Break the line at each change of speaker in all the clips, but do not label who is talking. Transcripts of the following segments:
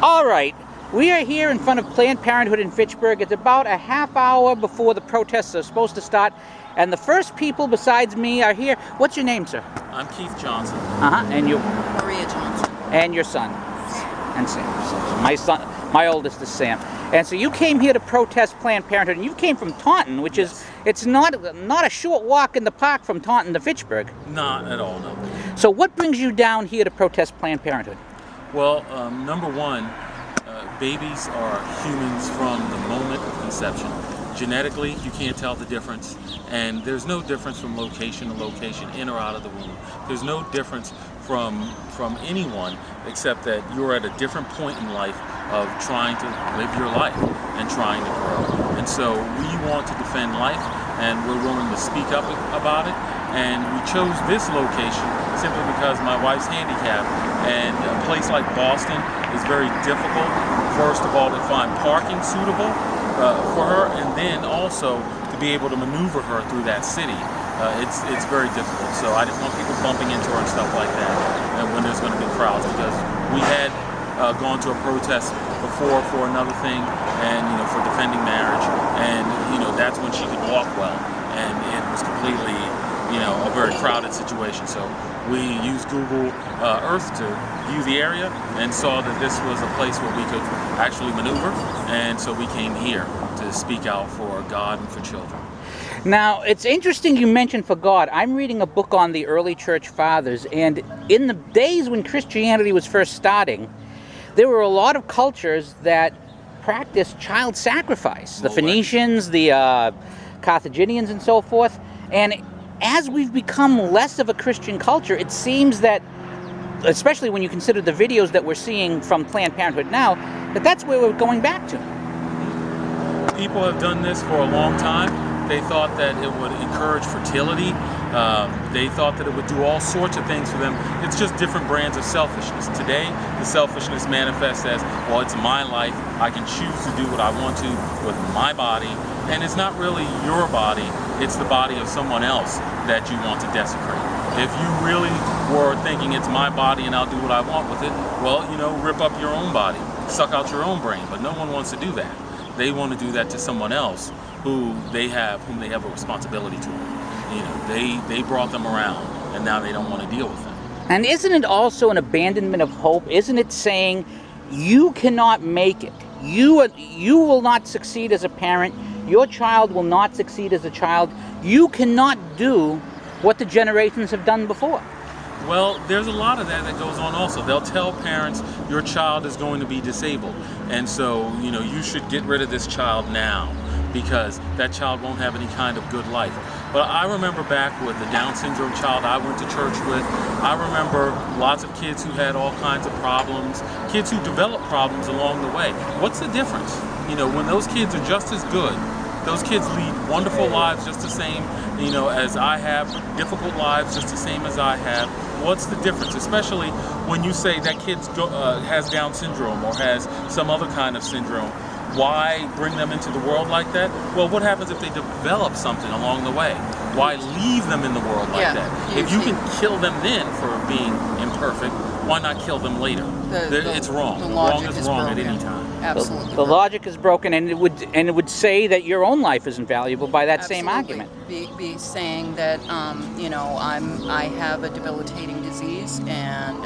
All right, we are here in front of Planned Parenthood in Fitchburg. It's about a half hour before the protests are supposed to start, and the first people besides me are here. What's your name, sir?
I'm Keith Johnson.
And you?
Maria Johnson.
And your son?
Sam.
And Sam. So my son, my oldest is Sam. And so you came here to protest Planned Parenthood, and you came from Taunton, which is, it's not a short walk in the park from Taunton to Fitchburg.
Not at all, no.
So what brings you down here to protest Planned Parenthood?
Well, number one, babies are humans from the moment of conception. Genetically, you can't tell the difference, and there's no difference from location to location, in or out of the womb. There's no difference from anyone, except that you're at a different point in life of trying to live your life and trying to grow. And so we want to defend life, and we're willing to speak up about it. And we chose this location simply because my wife's handicapped, and a place like Boston is very difficult, first of all, to find parking suitable for her, and then also to be able to maneuver her through that city. It's very difficult. So I just want people bumping into her and stuff like that, and when there's going to be crowds, because we had gone to a protest before for another thing, and for defending marriage, and that's when she could walk well, and it was completely a very crowded situation. So we used Google Earth to view the area and saw that this was a place where we could actually maneuver, and so we came here to speak out for God and for children.
Now, it's interesting you mentioned for God. I'm reading a book on the early church fathers, and in the days when Christianity was first starting, there were a lot of cultures that practiced child sacrifice. The Phoenicians, the Carthaginians, and so forth. And as we've become less of a Christian culture, it seems that, especially when you consider the videos that we're seeing from Planned Parenthood now, that's where we're going back to.
People have done this for a long time. They thought that it would encourage fertility. They thought that it would do all sorts of things for them. It's just different brands of selfishness. Today, the selfishness manifests as, well, it's my life. I can choose to do what I want to with my body. And it's not really your body. It's the body of someone else that you want to desecrate. If you really were thinking it's my body and I'll do what I want with it, well, rip up your own body, suck out your own brain. But no one wants to do that. They want to do that to someone else whom they have a responsibility to. They brought them around, and now they don't want to deal with them.
And isn't it also an abandonment of hope? Isn't it saying you cannot make it? You will not succeed as a parent. Your child will not succeed as a child. You cannot do what the generations have done before.
Well, there's a lot of that goes on also. They'll tell parents your child is going to be disabled, and so you should get rid of this child now, because that child won't have any kind of good life. But I remember back with the Down syndrome child I went to church with, I remember lots of kids who had all kinds of problems, kids who developed problems along the way. What's the difference? When those kids are just as good, those kids lead wonderful lives just the same, as I have, difficult lives just the same as I have. What's the difference? Especially when you say that kid has Down syndrome or has some other kind of syndrome. Why bring them into the world like that? Well, what happens if they develop something along the way? Why leave them in the world like that? If you can kill them then for being imperfect, why not kill them later? It's wrong. Wrong is wrong at any time.
Absolutely.
The logic is broken, and it would say that your own life isn't valuable by that same argument.
Be saying that I have a debilitating disease, and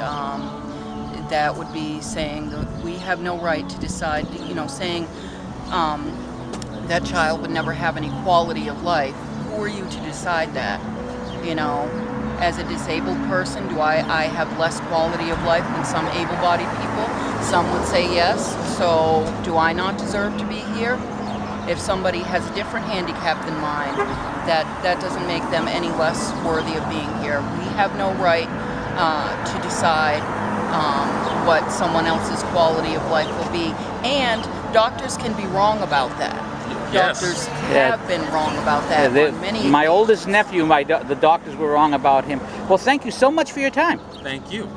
that would be saying that we have no right to decide. Saying that child would never have any quality of life. Who are you to decide that? As a disabled person, do I have less quality of life than some able-bodied people? Some would say yes. So do I not deserve to be here? If somebody has a different handicap than mine, that doesn't make them any less worthy of being here. We have no right to decide what someone else's quality of life will be. And doctors can be wrong about that.
Yes.
Doctors have been wrong about that.
My oldest nephew, the doctors were wrong about him. Well, thank you so much for your time.
Thank you.